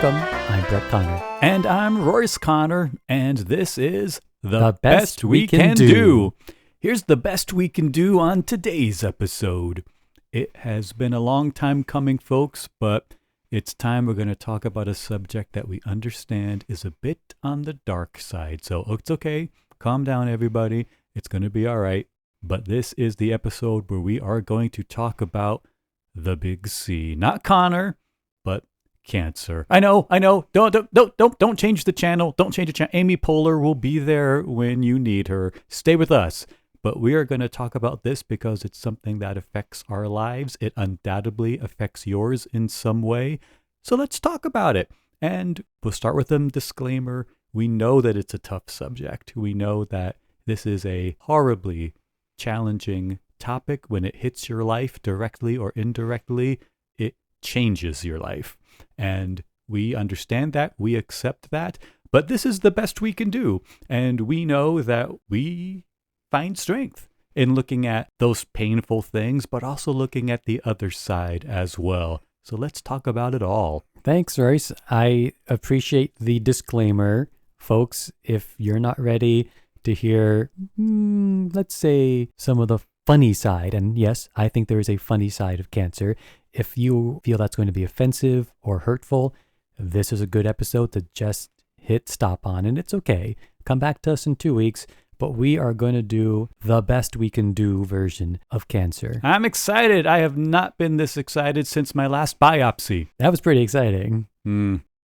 Welcome. I'm Brett Connor. And I'm Royce Connor, and this is The Best We Can Do. Here's the best we can do on today's episode. It has been a long time coming, folks, but it's time we're going to talk about a subject that we understand is a bit on the dark side. So it's okay. Calm down, everybody. It's going to be all right. But this is the episode where we are going to talk about the big C. Not Connor, but cancer. I know. Don't change the channel. Don't change the channel. Amy Poehler will be there when you need her. Stay with us. But we are going to talk about this because it's something that affects our lives. It undoubtedly affects yours in some way. So let's talk about it. And we'll start with a disclaimer. We know that it's a tough subject. We know that this is a horribly challenging topic. When it hits your life directly or indirectly, it changes your life. And we understand that. We accept that. But this is the best we can do. And we know that we find strength in looking at those painful things, but also looking at the other side as well. So let's talk about it all. Thanks, Royce. I appreciate the disclaimer. Folks, if you're not ready to hear, let's say, some of the funny side, and yes, I think there is a funny side of cancer. If you feel that's going to be offensive or hurtful, this is a good episode to just hit stop on, and it's okay. Come back to us in 2 weeks. But we are going to do the best we can do version of cancer. I'm excited. I have not been this excited since my last biopsy. That was pretty exciting.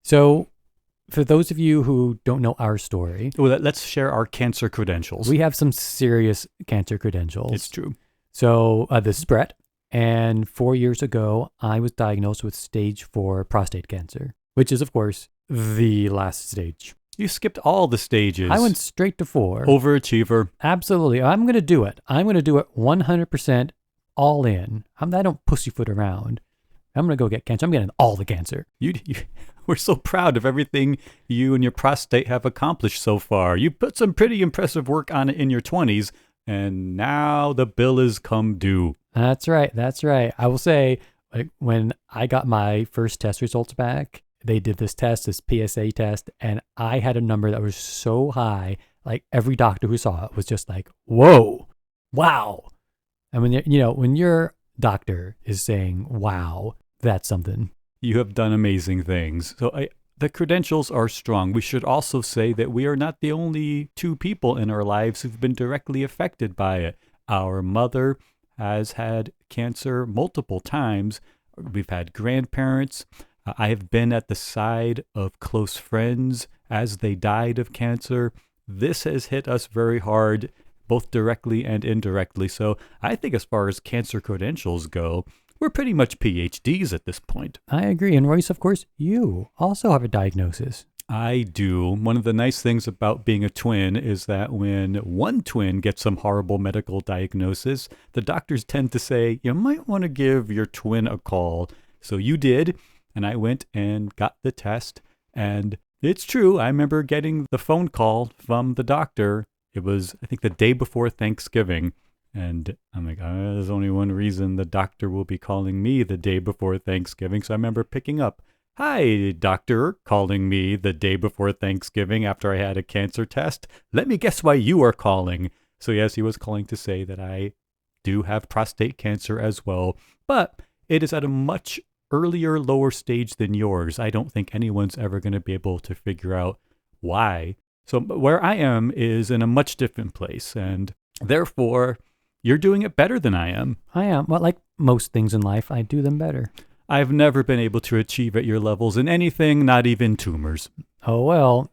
So for those of you who don't know our story, let's share our cancer credentials. We have some serious cancer credentials. It's true. So this is Brett. And 4 years ago, I was diagnosed with stage 4 prostate cancer, which is, of course, the last stage. You skipped all the stages. I went straight to 4. Overachiever. Absolutely. I'm going to do it. I'm going to do it 100% all in. I don't pussyfoot around. I'm going to go get cancer. I'm getting all the cancer. We're so proud of everything you and your prostate have accomplished so far. You put some pretty impressive work on it in your 20s, and now the bill is come due. That's right. I will say, when I got my first test results back, they did this PSA test, and I had a number that was so high, like every doctor who saw it was just like, whoa, wow. And when your doctor is saying, wow, that's something. You have done amazing things. So the credentials are strong. We should also say that we are not the only 2 people in our lives who've been directly affected by it. Our mother has had cancer multiple times. We've had grandparents. I have been at the side of close friends as they died of cancer. This has hit us very hard, both directly and indirectly. So I think as far as cancer credentials go, we're pretty much PhDs at this point. I agree. And Royce, of course, you also have a diagnosis. I do. One of the nice things about being a twin is that when one twin gets some horrible medical diagnosis, the doctors tend to say, you might want to give your twin a call. So you did. And I went and got the test, and it's true. I remember getting the phone call from the doctor. It was, I think, the day before Thanksgiving. And I'm like, there's only one reason the doctor will be calling me the day before Thanksgiving. So I remember picking up, hi, doctor, calling me the day before Thanksgiving after I had a cancer test. Let me guess why you are calling. So yes, he was calling to say that I do have prostate cancer as well, but it is at a much earlier, lower stage than yours. I don't think anyone's ever going to be able to figure out why. So where I am is in a much different place, and therefore, you're doing it better than I am. I am. Well, like most things in life, I do them better. I've never been able to achieve at your levels in anything, not even tumors. Oh, well,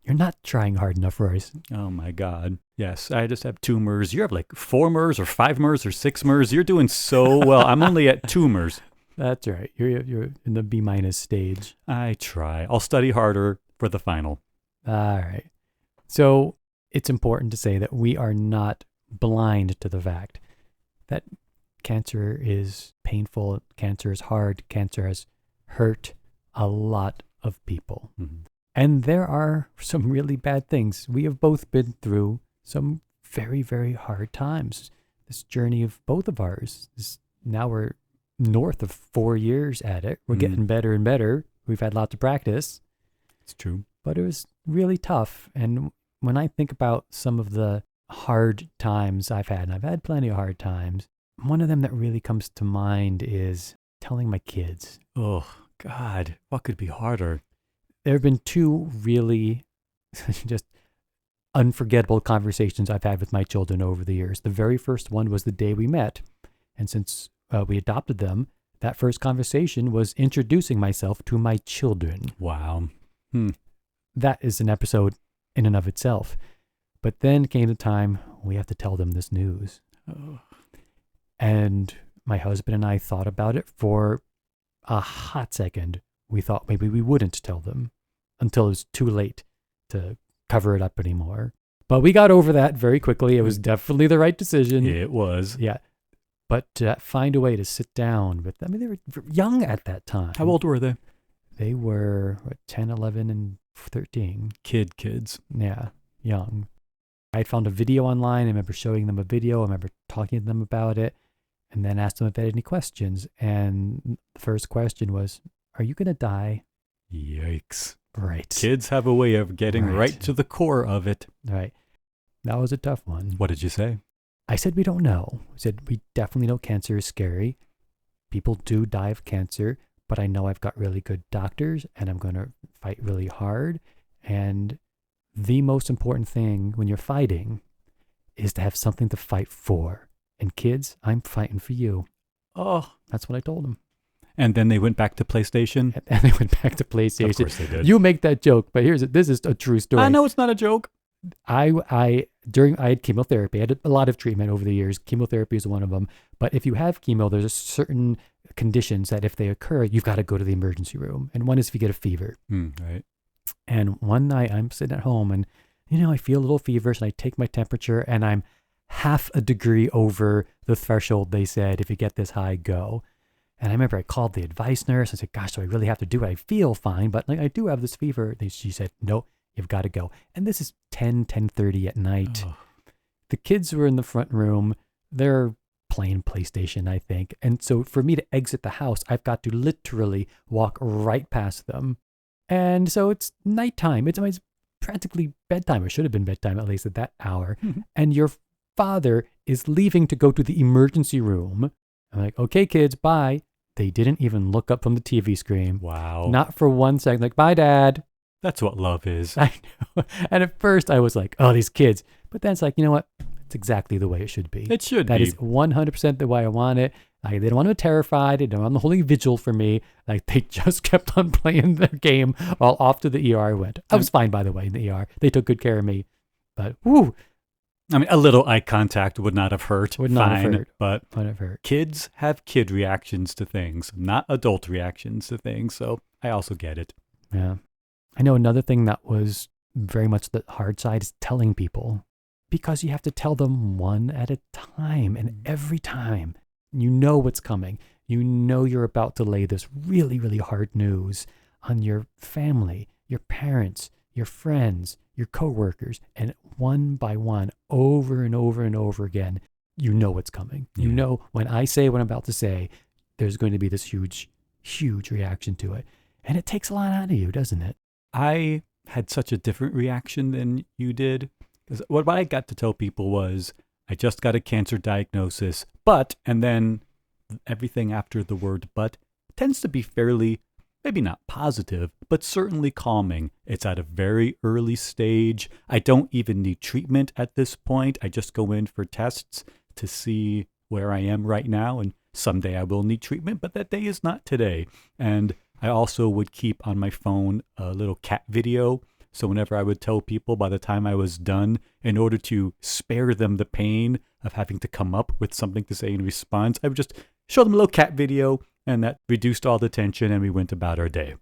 you're not trying hard enough, Royce. Oh, my God. Yes, I just have tumors. You have like 4 MERS or 5 MERS or 6 MERS. You're doing so well. I'm only at tumors. That's right. You're in the B- stage. I try. I'll study harder for the final. All right. So it's important to say that we are not blind to the fact that cancer is painful, cancer is hard, cancer has hurt a lot of people. Mm-hmm. And there are some really bad things. We have both been through some very, very hard times. This journey of both of ours, now we're north of 4 years at it. We're getting better and better. we've had lots of practice. It's true. But it was really tough. And when I think about some of the hard times I've had, and I've had plenty of hard times, one of them that really comes to mind is telling my kids. Oh, God, what could be harder? There have been two really just unforgettable conversations I've had with my children over the years. The very first one was the day we met. And since we adopted them, that first conversation was introducing myself to my children. Wow. That is an episode in and of itself. But then came the time we have to tell them this news. Oh. And my husband and I thought about it for a hot second. We thought maybe we wouldn't tell them until it was too late to cover it up anymore. But we got over that very quickly. It was definitely the right decision. It was. Yeah. But find a way to sit down with them. I mean, they were young at that time. How old were they? They were 10, 11, and 13. Kids. Yeah, young. I had found a video online. I remember showing them a video. I remember talking to them about it and then asked them if they had any questions. And the first question was, are you going to die? Yikes. Right. Kids have a way of getting right to the core of it. Right. That was a tough one. What did you say? I said, we don't know. I said, we definitely know cancer is scary. People do die of cancer, but I know I've got really good doctors and I'm going to fight really hard. And the most important thing when you're fighting is to have something to fight for. And kids, I'm fighting for you. Oh, that's what I told them. And then they went back to PlayStation? And they went back to PlayStation. Of course they did. You make that joke, but this is a true story. I know it's not a joke. I had chemotherapy. I had a lot of treatment over the years. Chemotherapy is one of them. But if you have chemo, there's a certain conditions that if they occur, you've got to go to the emergency room. And one is if you get a fever. Right. And one night I'm sitting at home and, I feel a little feverish and I take my temperature and I'm half a degree over the threshold they said, if you get this high, go. And I remember I called the advice nurse. I said, gosh, do I really have to do it? I feel fine, but I do have this fever. She said, no, you've got to go. And this is 10:30 at night. Oh. The kids were in the front room. They're playing PlayStation, I think. And so for me to exit the house, I've got to literally walk right past them. And so it's nighttime. It's practically bedtime, or should have been bedtime at least at that hour. Mm-hmm. And your father is leaving to go to the emergency room. I'm like, okay, kids, bye. They didn't even look up from the TV screen. Wow. Not for 1 second. Like, bye, Dad. That's what love is. I know. And at first I was like, oh, these kids. But then it's like, you know what? It's exactly the way it should be. It should be. That is 100% the way I want it. They didn't want to be terrified. They didn't want the holy vigil for me. Like, they just kept on playing their game while off to the ER I went. I was fine, by the way, in the ER. They took good care of me. But, whoo. I mean, a little eye contact would not have hurt. Would not have hurt. But would have hurt. Kids have kid reactions to things, not adult reactions to things. So I also get it. Yeah. I know another thing that was very much the hard side is telling people, because you have to tell them one at a time. And every time you know what's coming, you're about to lay this really, really hard news on your family, your parents, your friends, your coworkers, and one by one, over and over and over again, you know what's coming. Yeah. You know, when I say what I'm about to say, there's going to be this huge, huge reaction to it. And it takes a lot out of you, doesn't it? I had such a different reaction than you did. Because what I got to tell people was, I just got a cancer diagnosis, but, and then everything after the word but tends to be fairly, maybe not positive, but certainly calming. It's at a very early stage. I don't even need treatment at this point. I just go in for tests to see where I am right now. And someday I will need treatment, but that day is not today. And I also would keep on my phone a little cat video. So whenever I would tell people by the time I was done, in order to spare them the pain of having to come up with something to say in response, I would just show them a little cat video, and that reduced all the tension, and we went about our day.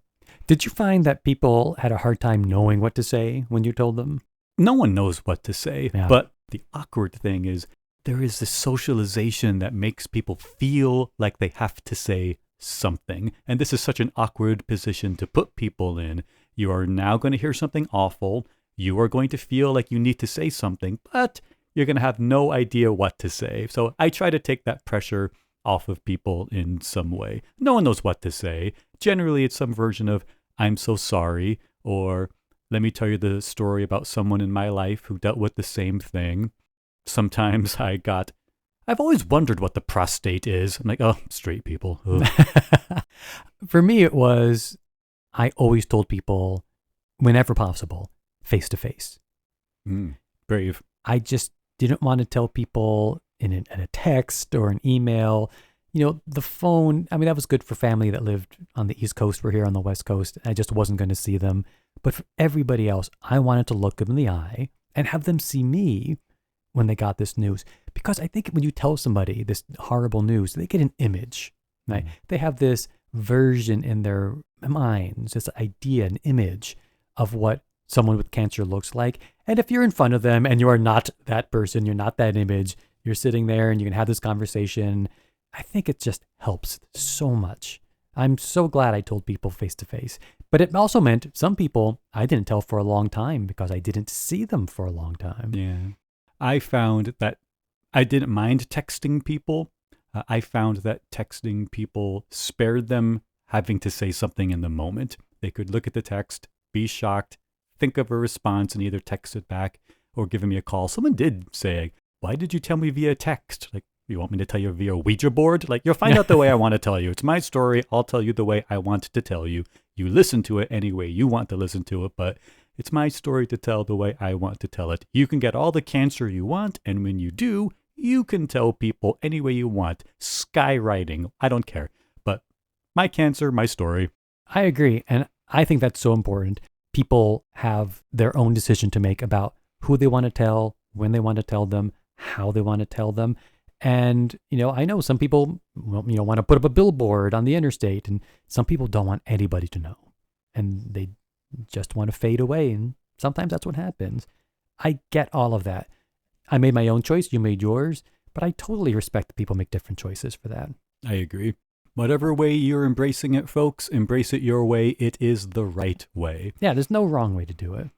Did you find that people had a hard time knowing what to say when you told them? No one knows what to say, Yeah. But the awkward thing is there is this socialization that makes people feel like they have to say something. And this is such an awkward position to put people in. You are now going to hear something awful. You are going to feel like you need to say something, but you're going to have no idea what to say. So I try to take that pressure off of people in some way. No one knows what to say. Generally, it's some version of, I'm so sorry, or let me tell you the story about someone in my life who dealt with the same thing. Sometimes I've always wondered what the prostate is. I'm like, oh, straight people. For me, it was, I always told people, whenever possible, face to face. Brave. I just didn't want to tell people in a text or an email. The phone, I mean, that was good for family that lived on the East Coast. We're here on the West Coast. I just wasn't going to see them. But for everybody else, I wanted to look them in the eye and have them see me when they got this news. Because I think when you tell somebody this horrible news, they get an image, right? They have this version in their minds, this idea, an image of what someone with cancer looks like. And if you're in front of them and you are not that person, you're not that image, you're sitting there and you can have this conversation, I think it just helps so much. I'm so glad I told people face to face. But it also meant some people I didn't tell for a long time because I didn't see them for a long time. Yeah. I found that I didn't mind texting people. I found that texting people spared them having to say something in the moment. They could look at the text, be shocked, think of a response, and either text it back or give me a call. Someone did say, why did you tell me via text? Like, you want me to tell you via Ouija board? Like, you'll find out the way I want to tell you. It's my story. I'll tell you the way I want to tell you. You listen to it any way you want to listen to it, but it's my story to tell the way I want to tell it. You can get all the cancer you want, and when you do, you can tell people any way you want. Skywriting, I don't care. But my cancer, my story. I agree, and I think that's so important. People have their own decision to make about who they want to tell, when they want to tell them, how they want to tell them. And, I know some people, want to put up a billboard on the interstate, and some people don't want anybody to know. And they just want to fade away, and sometimes that's what happens. I get all of that. I made my own choice, you made yours, but I totally respect that people make different choices for that. I agree. Whatever way you're embracing it, folks, embrace it your way. It is the right way. Yeah, there's no wrong way to do it.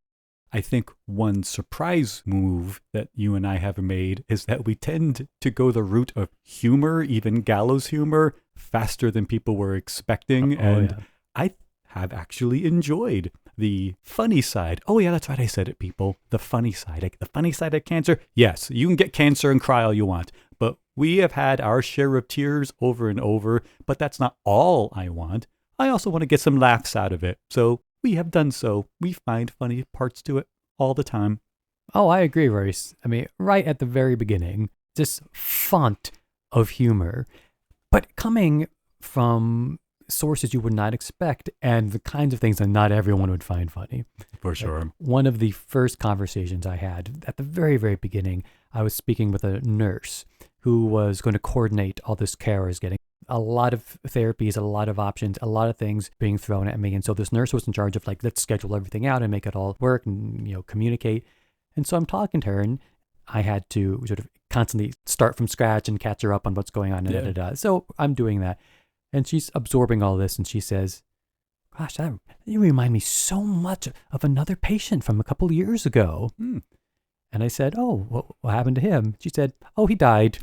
I think one surprise move that you and I have made is that we tend to go the route of humor, even gallows humor, faster than people were expecting. I have actually enjoyed the funny side. Oh, yeah, that's right. I said it, people. The funny side. Like the funny side of cancer. Yes, you can get cancer and cry all you want. But we have had our share of tears over and over. But that's not all I want. I also want to get some laughs out of it. So we have done so. We find funny parts to it all the time. Oh, I agree, Royce. I mean, right at the very beginning, this font of humor, but coming from sources you would not expect and the kinds of things that not everyone would find funny. For sure. Like one of the first conversations I had at the very, very beginning, I was speaking with a nurse who was going to coordinate all this care I was getting. A lot of therapies, a lot of options, a lot of things being thrown at me. And so this nurse was in charge of let's schedule everything out and make it all work and, communicate. And so I'm talking to her and I had to sort of constantly start from scratch and catch her up on what's going on. So I'm doing that. And she's absorbing all this and she says, gosh, you remind me so much of another patient from a couple of years ago. And I said, oh, what happened to him? She said, oh, he died.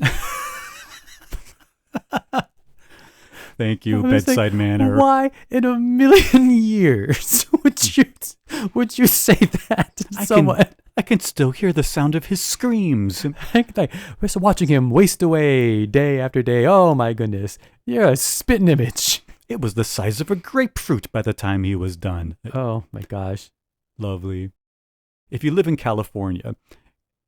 Thank you, bedside manner. Why in a million years would you say that to someone? I can still hear the sound of his screams. We're watching him waste away day after day. Oh my goodness. You're a spitting image. It was the size of a grapefruit by the time he was done. Oh my gosh. Lovely. If you live in California,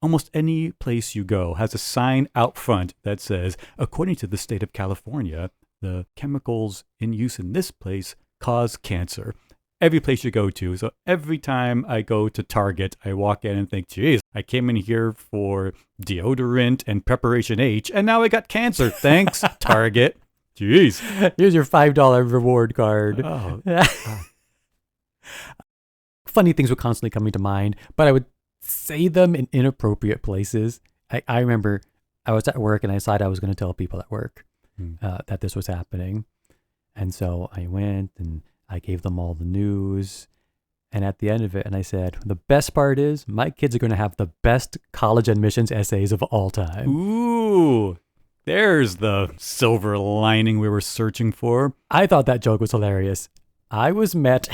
almost any place you go has a sign out front that says, according to the state of California, the chemicals in use in this place cause cancer. Every place you go to. So every time I go to Target, I walk in and think, geez, I came in here for deodorant and Preparation H, and now I got cancer. Thanks, Target. Jeez. Here's your $5 reward card. Oh. Funny things were constantly coming to mind, but I would say them in inappropriate places. I remember I was at work and I decided I was going to tell people at work that this was happening. And so I went and I gave them all the news. And at the end of it, and I said, the best part is my kids are going to have the best college admissions essays of all time. Ooh. There's the silver lining we were searching for. I thought that joke was hilarious. I was met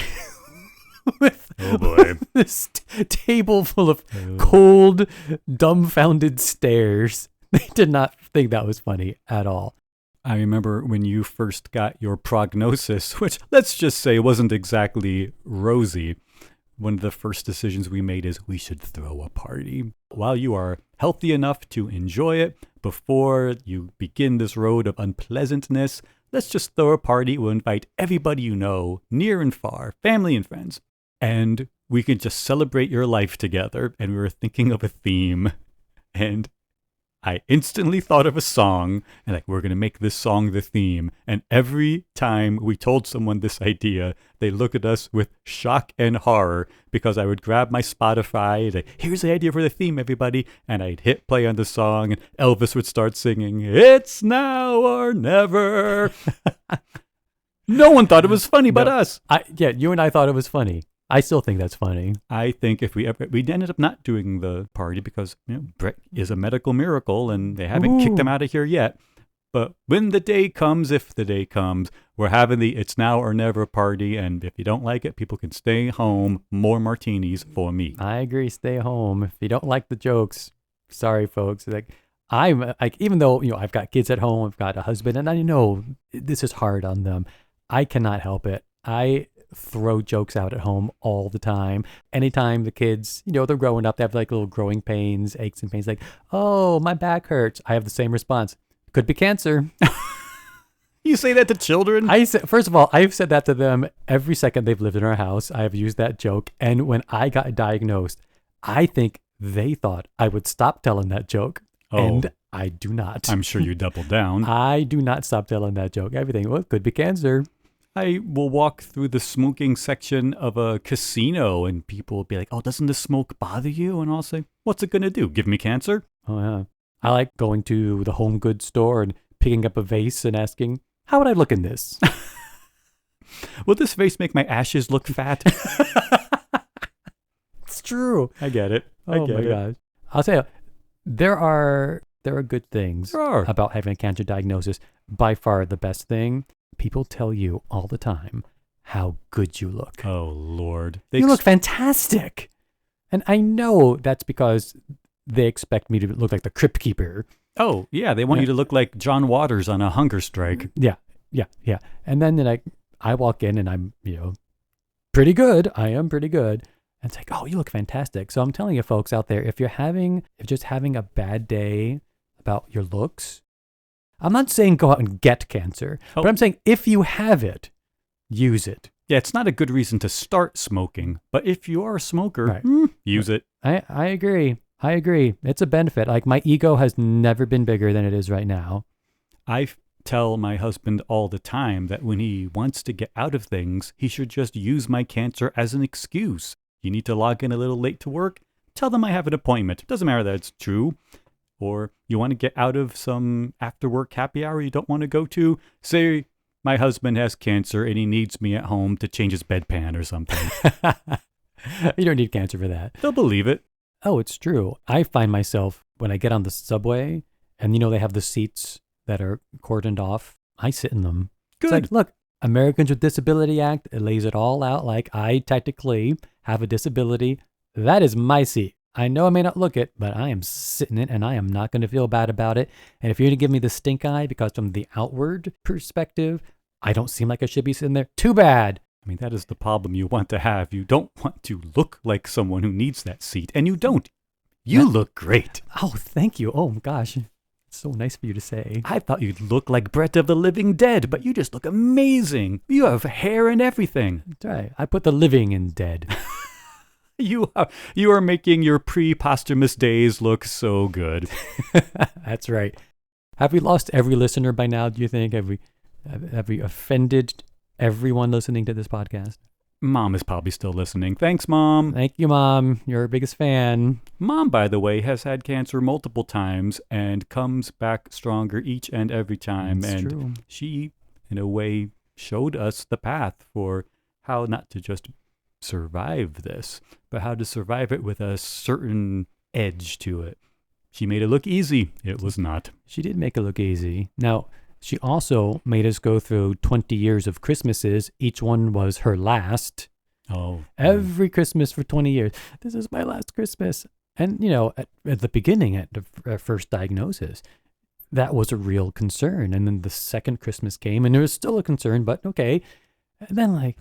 with, Oh boy. this table full of cold, dumbfounded stares. They did not think that was funny at all. I remember when you first got your prognosis, which let's just say wasn't exactly rosy. One of the first decisions we made is we should throw a party. While you are healthy enough to enjoy it, before you begin this road of unpleasantness, let's just throw a party. We'll invite everybody you know, near and far, family and friends. And we can just celebrate your life together. And we were thinking of a theme. And I instantly thought of a song, and like, we're going to make this song the theme. And every time we told someone this idea, they look at us with shock and horror, because I would grab my Spotify and say, here's the idea for the theme, everybody. And I'd hit play on the song, and Elvis would start singing, "It's now or never." No one thought it was funny but us. Yeah, you and I thought it was funny. I still think that's funny. I think if we ended up not doing the party because Brett is a medical miracle and they haven't kicked him out of here yet. But when the day comes, if the day comes, we're having the It's Now or Never party. And if you don't like it, people can stay home. More martinis for me. I agree. Stay home. If you don't like the jokes, sorry, folks. Like, I'm like, even though, I've got kids at home, I've got a husband, and I know this is hard on them. I cannot help it. I throw jokes out at home all the time. Anytime the kids, they're growing up, they have like little growing pains, aches and pains, like, oh, my back hurts. I have the same response. Could be cancer. You say that to children? First of all, I've said that to them every second they've lived in our house. I have used that joke. And when I got diagnosed, I think they thought I would stop telling that joke. Oh, and I do not. I'm sure you doubled down. I do not stop telling that joke. Everything, well, it could be cancer. I will walk through the smoking section of a casino and people will be like, oh, doesn't the smoke bother you? And I'll say, what's it going to do? Give me cancer? Oh, yeah. I like going to the home goods store and picking up a vase and asking, how would I look in this? Will this vase make my ashes look fat? It's true. I get it. I get my it. gosh. I'll say, there are good things about having a cancer diagnosis. By far the best thing. People tell you all the time how good you look. Oh, Lord. You look fantastic. And I know that's because they expect me to look like the Crypt Keeper. Oh, yeah. They want you to look like John Waters on a hunger strike. Yeah. And then I walk in and I'm, pretty good. I am pretty good. And it's like, oh, you look fantastic. So I'm telling you folks out there, if just having a bad day about your looks, I'm not saying go out and get cancer, but I'm saying if you have it, use it. Yeah, it's not a good reason to start smoking, but if you are a smoker, use it. I agree. It's a benefit. Like, my ego has never been bigger than it is right now. I tell my husband all the time that when he wants to get out of things, he should just use my cancer as an excuse. You need to log in a little late to work? Tell them I have an appointment. It doesn't matter that it's true. Or you want to get out of some after-work happy hour you don't want to go to? Say my husband has cancer and he needs me at home to change his bedpan or something. You don't need cancer for that. They'll believe it. Oh, it's true. I find myself, when I get on the subway, and they have the seats that are cordoned off, I sit in them. Good. It's like, look, Americans with Disability Act, it lays it all out like I technically have a disability. That is my seat. I know I may not look it, but I am sitting in it and I am not going to feel bad about it. And if you're going to give me the stink eye because from the outward perspective, I don't seem like I should be sitting there, too bad. I mean, that is the problem you want to have. You don't want to look like someone who needs that seat, and you don't. You look great. Oh, thank you. Oh, gosh. It's so nice for you to say. I thought you'd look like Brett of the Living Dead, but you just look amazing. You have hair and everything. That's right. I put the living in dead. You are making your pre-posthumous days look so good. That's right. Have we lost every listener by now, do you think? Have we offended everyone listening to this podcast? Mom is probably still listening. Thanks, Mom. Thank you, Mom. You're our biggest fan. Mom, by the way, has had cancer multiple times and comes back stronger each and every time. That's and true. She, in a way, showed us the path for how not to just survive this, but how to survive it with a certain edge to it. She made it look easy. It was not. She did make it look easy. Now, she also made us go through 20 years of Christmases. Each one was her last. Oh. Every Christmas for 20 years. This is my last Christmas. And, at the beginning, at the first diagnosis, that was a real concern. And then the second Christmas came, and it was still a concern, but okay. And then,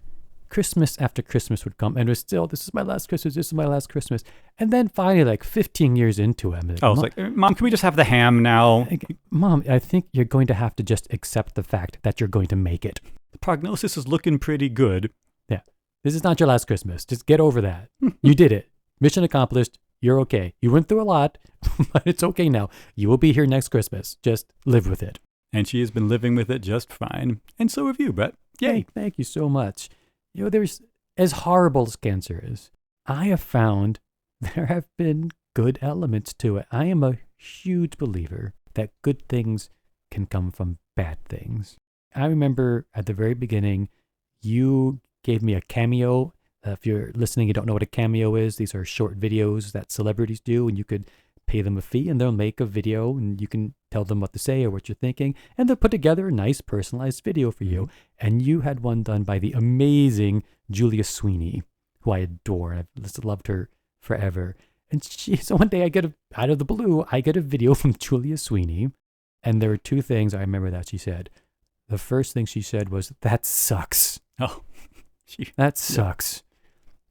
Christmas after Christmas would come, and it was still, this is my last Christmas, this is my last Christmas. And then finally, 15 years into it, I'm like, I was like, Mom, can we just have the ham now? Mom, I think you're going to have to just accept the fact that you're going to make it. The prognosis is looking pretty good. Yeah. This is not your last Christmas. Just get over that. You did it. Mission accomplished. You're okay. You went through a lot, but it's okay now. You will be here next Christmas. Just live with it. And she has been living with it just fine. And so have you, Brett. Yay. Thank you so much. There's, as horrible as cancer is, I have found there have been good elements to it. I am a huge believer that good things can come from bad things. I remember at the very beginning, you gave me a cameo. If you're listening, you don't know what a cameo is. These are short videos that celebrities do, and you could pay them a fee, and they'll make a video, and you can tell them what to say or what you're thinking, and they'll put together a nice personalized video for you. And you had one done by the amazing Julia Sweeney, who I adore. I've just loved her forever. And so one day out of the blue, I get a video from Julia Sweeney, and there were two things I remember that she said. The first thing she said was, "That sucks." Oh, that sucks.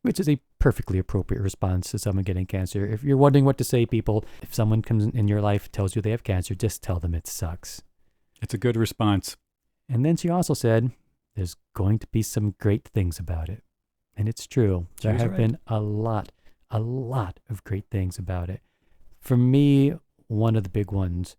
Which is a perfectly appropriate response to someone getting cancer. If you're wondering what to say, people, if someone comes in your life, tells you they have cancer, just tell them it sucks. It's a good response. And then she also said, there's going to be some great things about it. And it's true. There have been a lot of great things about it. For me, one of the big ones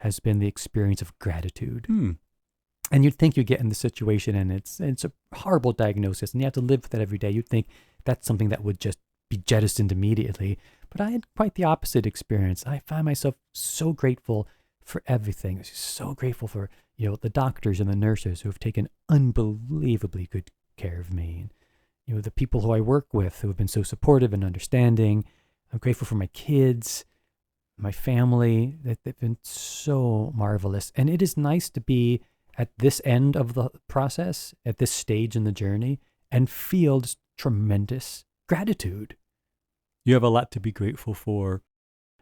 has been the experience of gratitude. And you'd think you get in the situation and it's a horrible diagnosis and you have to live with it every day. You'd think that's something that would just be jettisoned immediately. But I had quite the opposite experience. I find myself so grateful for everything. So grateful for, the doctors and the nurses who have taken unbelievably good care of me. And, the people who I work with who have been so supportive and understanding. I'm grateful for my kids, my family. They've been so marvelous. And it is nice to be at this end of the process, at this stage in the journey, and feel just tremendous gratitude. You have a lot to be grateful for.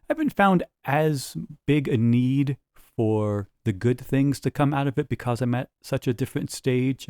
I haven't found as big a need for the good things to come out of it because I'm at such a different stage.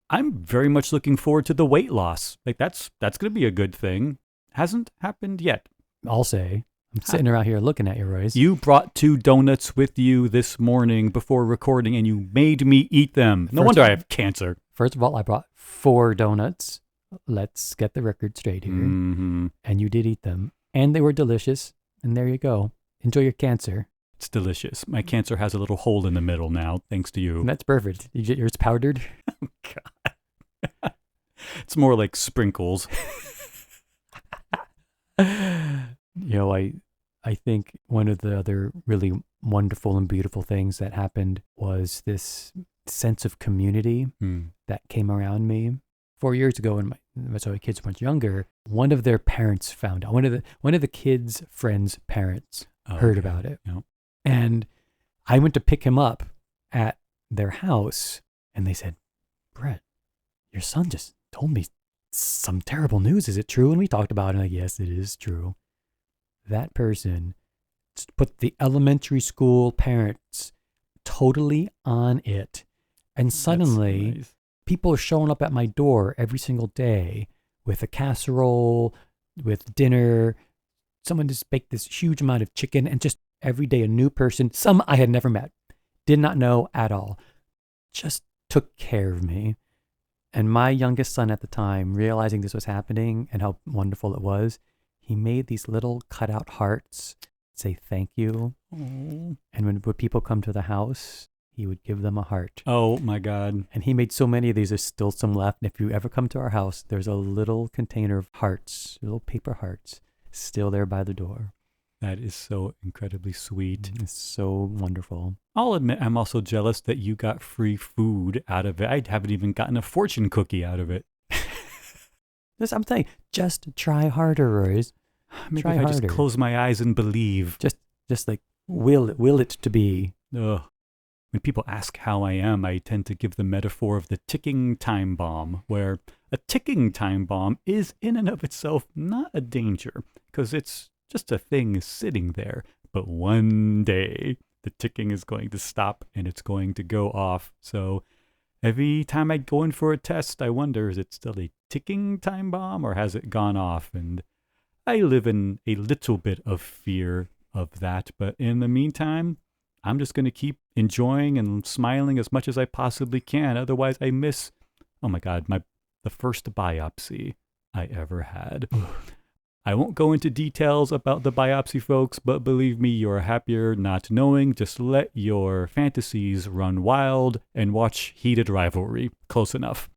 I'm very much looking forward to the weight loss. That's going to be a good thing. Hasn't happened yet. I'll say. I'm sitting around here looking at you, Royce. You brought 2 donuts with you this morning before recording, and you made me eat them. No wonder I have cancer. First of all, I brought 4 donuts. Let's get the record straight here. Mm-hmm. And you did eat them. And they were delicious. And there you go. Enjoy your cancer. It's delicious. My cancer has a little hole in the middle now, thanks to you. And that's perfect. You get yours powdered? Oh, God. It's more like sprinkles. I think one of the other really wonderful and beautiful things that happened was this sense of community that came around me. 4 years ago, when my kids were much younger, one of their parents found out. One of the kids' friends' parents heard about it. Yep. And I went to pick him up at their house, and they said, "Brett, your son just told me some terrible news. Is it true?" And we talked about it, and yes, it is true. That person put the elementary school parents totally on it. And suddenly, nice. People are showing up at my door every single day with a casserole, with dinner. Someone just baked this huge amount of chicken, and just every day a new person, some I had never met, did not know at all, just took care of me. And my youngest son at the time, realizing this was happening and how wonderful it was, he made these little cutout hearts, say thank you. Aww. And when people come to the house, he would give them a heart. Oh, my God. And he made so many of these. There's still some left. And if you ever come to our house, there's a little container of hearts, little paper hearts, still there by the door. That is so incredibly sweet. It's so wonderful. I'll admit I'm also jealous that you got free food out of it. I haven't even gotten a fortune cookie out of it. I'm saying, just try harder, Royce. Maybe try if I harder. just close my eyes and believe. Just Just like will it to be. Ugh. When people ask how I am, I tend to give the metaphor of the ticking time bomb, where a ticking time bomb is in and of itself not a danger, because it's just a thing sitting there. But one day, the ticking is going to stop and it's going to go off. So every time I go in for a test, I wonder, is it still a ticking time bomb or has it gone off? And I live in a little bit of fear of that. But in the meantime, I'm just going to keep enjoying and smiling as much as I possibly can. Otherwise, I miss, oh my God, the first biopsy I ever had. I won't go into details about the biopsy, folks, but believe me, you're happier not knowing. Just let your fantasies run wild and watch Heated Rivalry. Close enough.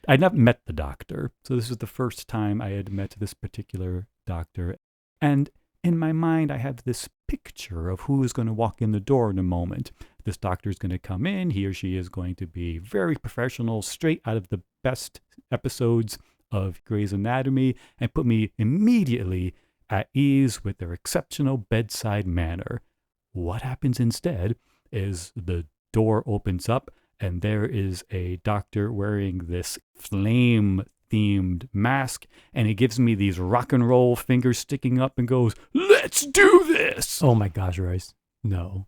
I'd not met the doctor, so this is the first time I had met this particular doctor. And in my mind, I have this picture of who is going to walk in the door in a moment. This doctor is going to come in. He or she is going to be very professional, straight out of the best episodes of Grey's Anatomy, and put me immediately at ease with their exceptional bedside manner. What happens instead is the door opens up, and there is a doctor wearing this flame-themed mask, and he gives me these rock and roll fingers sticking up and goes, "Let's do this!" Oh my gosh, Royce. No.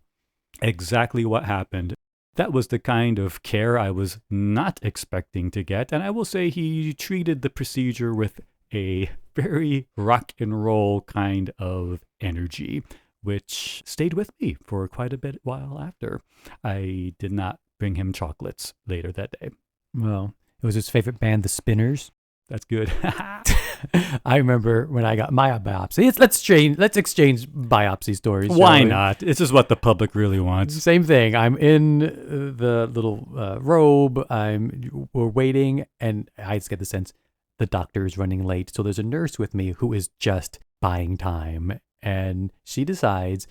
Exactly what happened. That was the kind of care I was not expecting to get, and I will say he treated the procedure with a very rock and roll kind of energy, which stayed with me for quite a bit while after. I did not bring him chocolates later that day. Well, it was his favorite band, The Spinners. That's good. I remember when I got my biopsy. Let's exchange biopsy stories. Why not? This is what the public really wants. Same thing. I'm in the little robe. We're waiting, and I just get the sense the doctor is running late. So there's a nurse with me who is just buying time, and she decides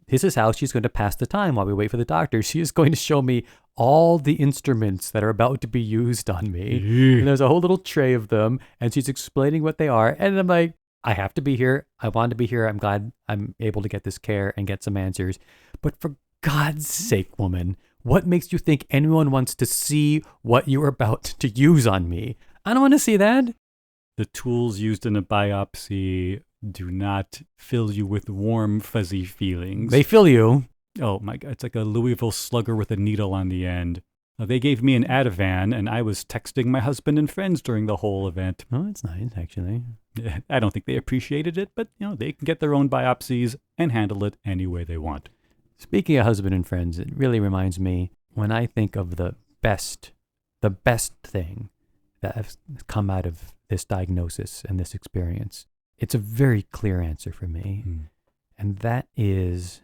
this is how she's going to pass the time while we wait for the doctor. She is going to show me all the instruments that are about to be used on me. And there's a whole little tray of them, and she's explaining what they are. And I'm like, I have to be here. I want to be here. I'm glad I'm able to get this care and get some answers. But for God's sake, woman, what makes you think anyone wants to see what you're about to use on me? I don't want to see that. The tools used in a biopsy do not fill you with warm, fuzzy feelings. They fill you. Oh my God, it's like a Louisville Slugger with a needle on the end. They gave me an Ativan, and I was texting my husband and friends during the whole event. Oh, that's nice, actually. I don't think they appreciated it, but they can get their own biopsies and handle it any way they want. Speaking of husband and friends, it really reminds me, when I think of the best thing that has come out of this diagnosis and this experience, it's a very clear answer for me. And that is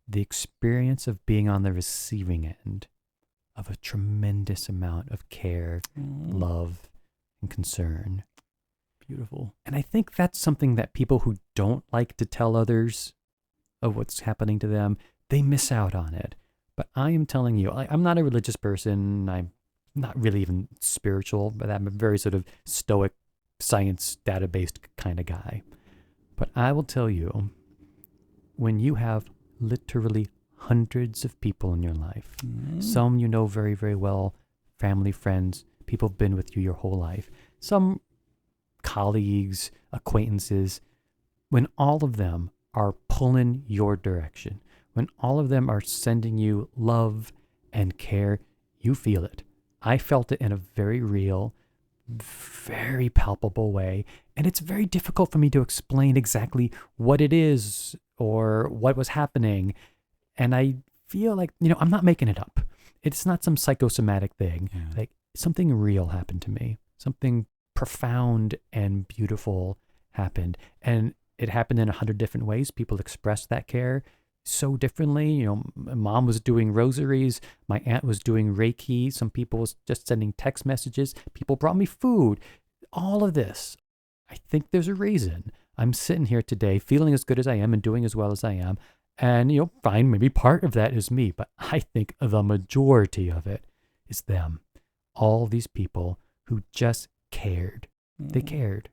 the experience of being on the receiving end of a tremendous amount of care, love, and concern. Beautiful. And I think that's something that people who don't like to tell others of what's happening to them, they miss out on it. But I am telling you, I'm not a religious person. I'm not really even spiritual, but I'm a very sort of stoic, science data-based kind of guy. But I will tell you, when you have literally hundreds of people in your life, some you know very, very well, family, friends, people have been with you your whole life, some colleagues, acquaintances, when all of them are pulling your direction, when all of them are sending you love and care, you feel it. I felt it in a very real, very palpable way. And it's very difficult for me to explain exactly what it is or what was happening. And I feel like, I'm not making it up. It's not some psychosomatic thing. Yeah. Like something real happened to me. Something profound and beautiful happened. And it happened in 100 different ways. People expressed that care so differently. My mom was doing rosaries. My aunt was doing Reiki. Some people was just sending text messages. People brought me food. All of this. I think there's a reason I'm sitting here today feeling as good as I am and doing as well as I am. And, fine, maybe part of that is me, but I think the majority of it is them. All these people who just cared. They cared.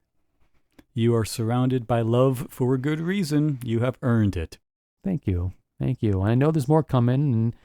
You are surrounded by love for a good reason. You have earned it. Thank you. Thank you. I know there's more coming, and,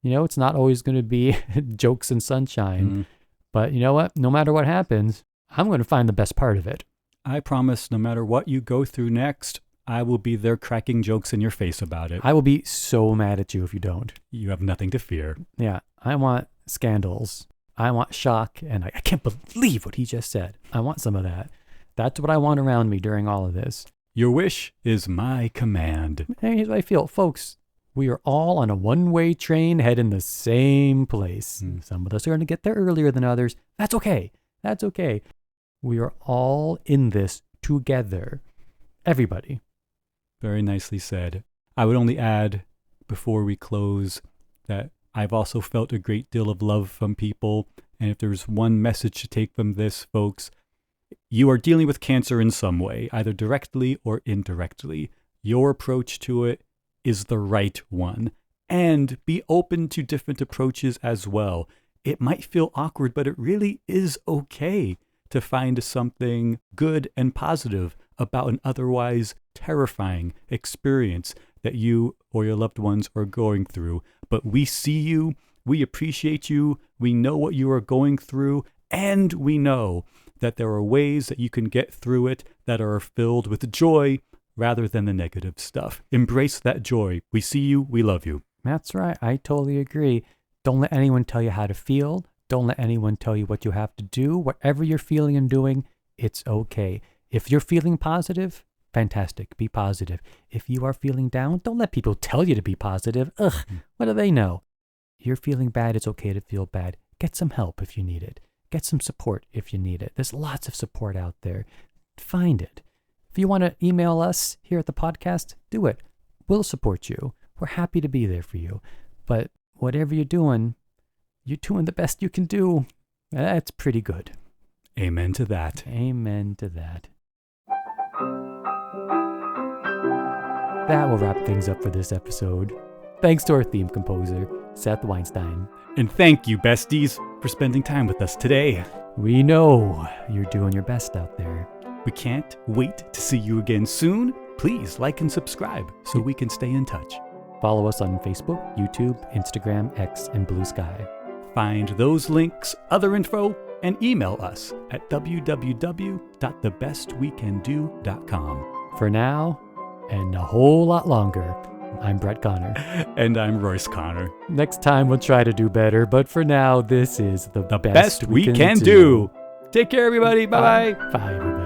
it's not always going to be jokes and sunshine. But you know what? No matter what happens, I'm going to find the best part of it. I promise no matter what you go through next, I will be there cracking jokes in your face about it. I will be so mad at you if you don't. You have nothing to fear. Yeah, I want scandals. I want shock, and I can't believe what he just said. I want some of that. That's what I want around me during all of this. Your wish is my command. And here's what I feel. Folks, we are all on a one-way train heading the same place. Some of us are going to get there earlier than others. That's okay. That's okay. We are all in this together. Everybody. Very nicely said. I would only add, before we close, that I've also felt a great deal of love from people. And if there's one message to take from this, folks, you are dealing with cancer in some way, either directly or indirectly. Your approach to it is the right one. And be open to different approaches as well. It might feel awkward, but it really is okay to find something good and positive about an otherwise terrifying experience that you or your loved ones are going through. But we see you, we appreciate you, we know what you are going through, and we know that there are ways that you can get through it that are filled with joy rather than the negative stuff. Embrace that joy. We see you, we love you. That's right. I totally agree. Don't let anyone tell you how to feel. Don't let anyone tell you what you have to do. Whatever you're feeling and doing, it's okay. If you're feeling positive, fantastic. Be positive. If you are feeling down, don't let people tell you to be positive. What do they know? You're feeling bad. It's okay to feel bad. Get some help if you need it. Get some support if you need it. There's lots of support out there. Find it. If you want to email us here at the podcast, do it. We'll support you. We're happy to be there for you. But whatever you're doing the best you can do. That's pretty good. Amen to that. Amen to that. That will wrap things up for this episode. Thanks to our theme composer, Seth Weinstein. And thank you, besties, for spending time with us today. We know you're doing your best out there. We can't wait to see you again soon. Please like and subscribe so we can stay in touch. Follow us on Facebook, YouTube, Instagram, X, and Blue Sky. Find those links, other info, and email us at www.thebestwecando.com. For now, and a whole lot longer, I'm Brett Connor. And I'm Royce Connor. Next time we'll try to do better, but for now, this is the best we can do. Take care, everybody. Bye-bye. Bye, everybody.